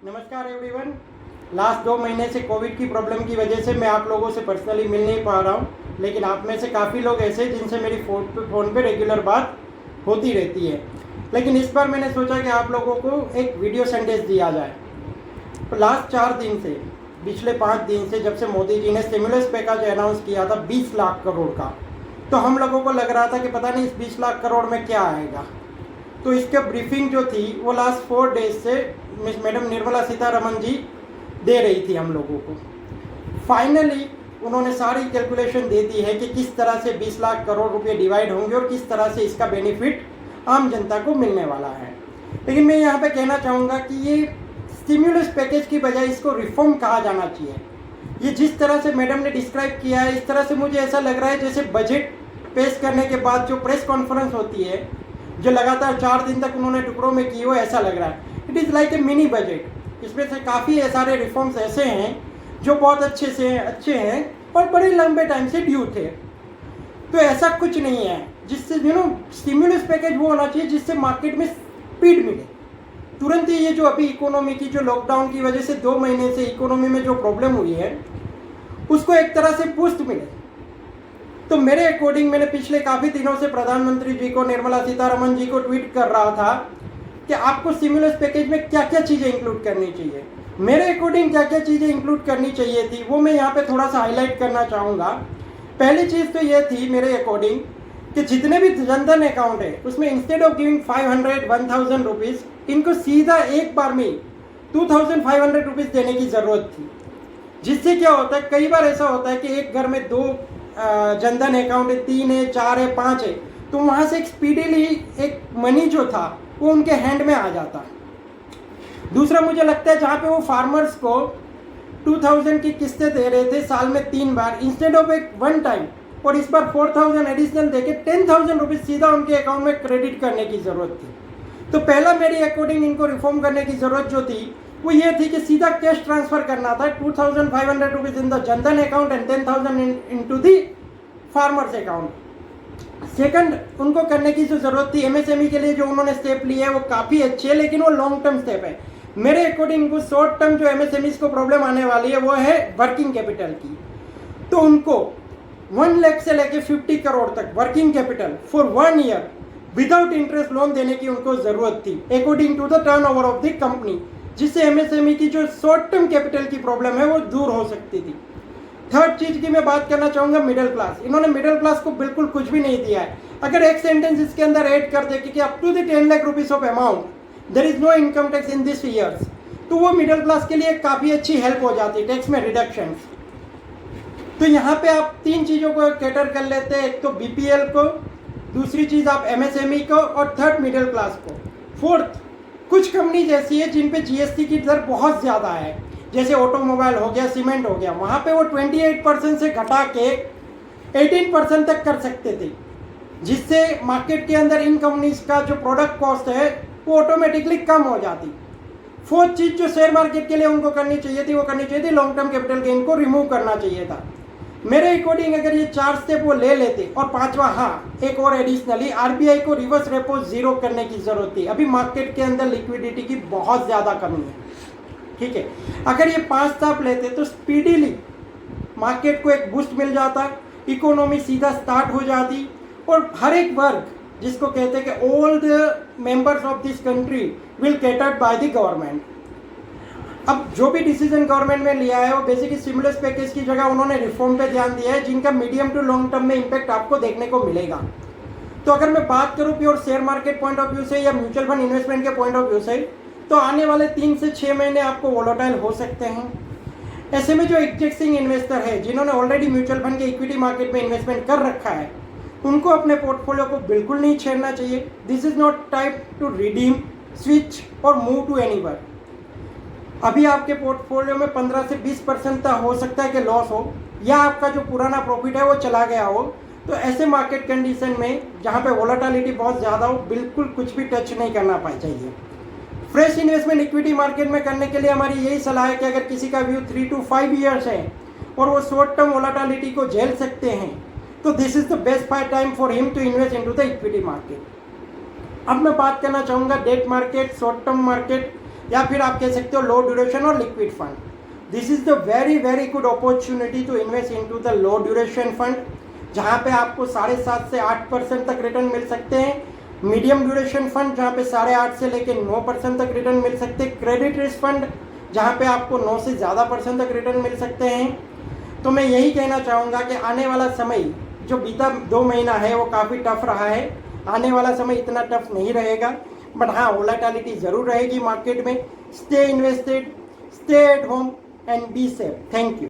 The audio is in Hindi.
नमस्कार एवरीवन। लास्ट 2 महीने से कोविड की प्रॉब्लम की वजह से मैं आप लोगों से पर्सनली मिल नहीं पा रहा हूँ, लेकिन आप में से काफ़ी लोग ऐसे जिनसे मेरी फ़ोन पे रेगुलर बात होती रहती है। लेकिन इस बार मैंने सोचा कि आप लोगों को एक वीडियो संदेश दिया जाए। तो लास्ट 4 दिन से, पिछले 5 दिन से, जब से मोदी जी ने स्टिमुलस पैकेज अनाउंस किया था 20 लाख करोड़ का, तो हम लोगों को लग रहा था कि पता नहीं इस 20 लाख करोड़ में क्या आएगा। तो इसका ब्रीफिंग जो थी वो लास्ट 4 डेज से मैडम निर्मला सीतारमण जी दे रही थी हम लोगों को। फाइनली उन्होंने सारी कैलकुलेशन दे दी है कि किस तरह से 20 लाख करोड़ रुपए डिवाइड होंगे और किस तरह से इसका बेनिफिट आम जनता को मिलने वाला है। लेकिन मैं यहाँ पे कहना चाहूँगा कि ये स्टिम्युलस पैकेज की बजाय इसको रिफॉर्म कहा जाना चाहिए। ये जिस तरह से मैडम ने डिस्क्राइब किया है, इस तरह से मुझे ऐसा लग रहा है जैसे बजट पेश करने के बाद जो प्रेस कॉन्फ्रेंस होती है, जो लगातार 4 दिन तक उन्होंने टुकड़ों में की, वो ऐसा लग रहा है। It is like a mini budget. इसमें से काफ़ी सारे रिफॉर्म्स ऐसे हैं जो बहुत अच्छे हैं और बड़े लंबे टाइम से ड्यू थे। तो ऐसा कुछ नहीं है जिससे स्टिम्युलस पैकेज वो होना चाहिए जिससे मार्केट में स्पीड मिले तुरंत ही। ये जो अभी इकोनॉमी की जो लॉकडाउन की वजह से 2 महीने से इकोनॉमी में जो प्रॉब्लम हुई है, उसको एक तरह से बूस्ट मिले। तो मेरे अकॉर्डिंग मैंने पिछले काफ़ी दिनों से प्रधानमंत्री जी को, निर्मला सीतारमण जी को ट्वीट कर रहा था कि आपको स्टिम्युलस पैकेज में क्या क्या चीज़ें इंक्लूड करनी चाहिए। मेरे अकॉर्डिंग क्या क्या चीज़ें इंक्लूड करनी चाहिए थी वो मैं यहाँ पे थोड़ा सा हाईलाइट करना चाहूँगा। पहली चीज़ तो ये थी मेरे अकॉर्डिंग कि जितने भी जनधन अकाउंट है उसमें इंस्टेड ऑफ गिविंग 500-1000 रुपीज़, इनको सीधा एक बार में 2500 रुपीज़ देने की ज़रूरत थी। जिससे क्या होता है, कई बार ऐसा होता है कि एक घर में 2 जनधन अकाउंट है, 3 है, 4 है, 5 है, तो वहाँ से एक स्पीडीली एक मनी जो था वो उनके हैंड में आ जाता। दूसरा मुझे लगता है जहाँ पे वो फार्मर्स को 2000 की किस्तें दे रहे थे साल में 3 बार, इंस्टेड ऑफ एक वन टाइम, और इस बार 4000 एडिशनल देके 10,000 रुपीज़ सीधा उनके अकाउंट में क्रेडिट करने की ज़रूरत थी। तो पहला मेरे अकॉर्डिंग इनको रिफॉर्म करने की ज़रूरत जो थी वो ये थी कि सीधा कैश ट्रांसफ़र करना था, 2500 rupees in the Jan Dhan account and 10,000 into the farmers account. Second उनको करने की जो ज़रूरत थी, एमएसएमई के लिए जो उन्होंने स्टेप लिए है वो काफ़ी अच्छे है, लेकिन वो लॉन्ग टर्म स्टेप है। मेरे अकॉर्डिंग उनको शॉर्ट टर्म जो एमएसएमई को प्रॉब्लम आने वाली है वो है वर्किंग कैपिटल की। तो उनको 1 लाख से लेके 50 करोड़ तक working capital for 1 year without interest loan देने की उनको ज़रूरत थी according to the turnover of the company, जिससे एमएसएमई की जो शॉर्ट टर्म कैपिटल की प्रॉब्लम है वो दूर हो सकती थी। थर्ड चीज़ की मैं बात करना चाहूँगा मिडिल क्लास। इन्होंने मिडिल क्लास को बिल्कुल कुछ भी नहीं दिया है। अगर एक सेंटेंस इसके अंदर ऐड कर दे कि up to the 10 lakh rupees of amount there is no income tax in this years, तो वो मिडिल क्लास के लिए काफ़ी अच्छी हेल्प हो जाती है टैक्स में रिडक्शन। तो यहाँ पे आप 3 चीज़ों को कैटर कर लेते हैं, एक तो बीपीएल को, दूसरी चीज़ आप एमएसएमई को, और थर्ड मिडिल क्लास को। फोर्थ कुछ कंपनीज ऐसी है जिन पे जीएसटी की दर बहुत ज़्यादा है, जैसे ऑटोमोबाइल हो गया, सीमेंट हो गया, वहाँ पे वो 28% से घटा के 18% तक कर सकते थे, जिससे मार्केट के अंदर इन कंपनीज का जो प्रोडक्ट कॉस्ट है वो ऑटोमेटिकली कम हो जाती। फोर्थ चीज़ जो शेयर मार्केट के लिए उनको करनी चाहिए थी वो करनी चाहिए थी, लॉन्ग टर्म कैपिटल गेन को रिमूव करना चाहिए था। मेरे अकॉर्डिंग अगर ये 4 स्टेप वो ले लेते, और 5वां हाँ एक और एडिशनली आरबीआई को रिवर्स रेपो जीरो करने की ज़रूरत थी। अभी मार्केट के अंदर लिक्विडिटी की बहुत ज़्यादा कमी है, ठीक है। अगर ये 5 स्टेप लेते तो स्पीडीली मार्केट को एक बूस्ट मिल जाता, इकोनॉमी सीधा स्टार्ट हो जाती, और हर एक वर्ग जिसको कहते हैं कि all the members of this country will catered by the government. अब जो भी डिसीजन गवर्नमेंट में लिया है वो बेसिकली स्टिमुलस पैकेज की जगह उन्होंने रिफॉर्म पे ध्यान दिया है, जिनका मीडियम टू लॉन्ग टर्म में इम्पैक्ट आपको देखने को मिलेगा। तो अगर मैं बात करूँ pure share market point of view से या म्यूचुअल फंड इन्वेस्टमेंट के पॉइंट ऑफ व्यू से, तो आने वाले 3 से 6 महीने आपको वोलेटाइल हो सकते हैं। ऐसे में जो एग्जिस्टिंग इन्वेस्टर है जिन्होंने ऑलरेडी म्यूचुअल फंड के इक्विटी मार्केट में इन्वेस्टमेंट कर रखा है, उनको अपने पोर्टफोलियो को बिल्कुल नहीं छेड़ना चाहिए। This is not type two redeem, switch और मूव टू एनीवेयर। अभी आपके पोर्टफोलियो में 15 से 20% तक हो सकता है कि लॉस हो, या आपका जो पुराना प्रॉफिट है वो चला गया हो। तो ऐसे मार्केट कंडीशन में जहाँ पे वोलेटिलिटी बहुत ज़्यादा हो, बिल्कुल कुछ भी टच नहीं करना चाहिए। फ्रेश इन्वेस्टमेंट इक्विटी मार्केट में करने के लिए हमारी यही सलाह है कि अगर किसी का व्यू 3 to 5 ईयर्स है और वो शॉर्ट टर्म वोलेटिलिटी को झेल सकते हैं, तो this is the best time for him to invest into the equity market. अब मैं बात करना चाहूँगा debt market, short term market या फिर आप कह सकते हो लो ड्यूरेशन और liquid fund. This is the very good opportunity to invest into the low duration fund, जहाँ पे आपको 7.5 से 8% तक रिटर्न मिल सकते हैं. मीडियम ड्यूरेशन फंड जहाँ पे 8.5 से लेकर 9% तक रिटर्न मिल सकते हैं. क्रेडिट रिस्क फंड जहाँ पे आपको 9 से ज़्यादा % तक रिटर्न मिल सकते हैं. तो मैं यही कहना चाहूँगा कि आने वाला समय जो बीता 2 महीना है वो काफ़ी टफ रहा है. आने वाला समय इतना टफ नहीं रहेगा, बट हाँ वोलेटिलिटी ज़रूर रहेगी मार्केट में. Stay invested, stay at home and be safe. Thank you.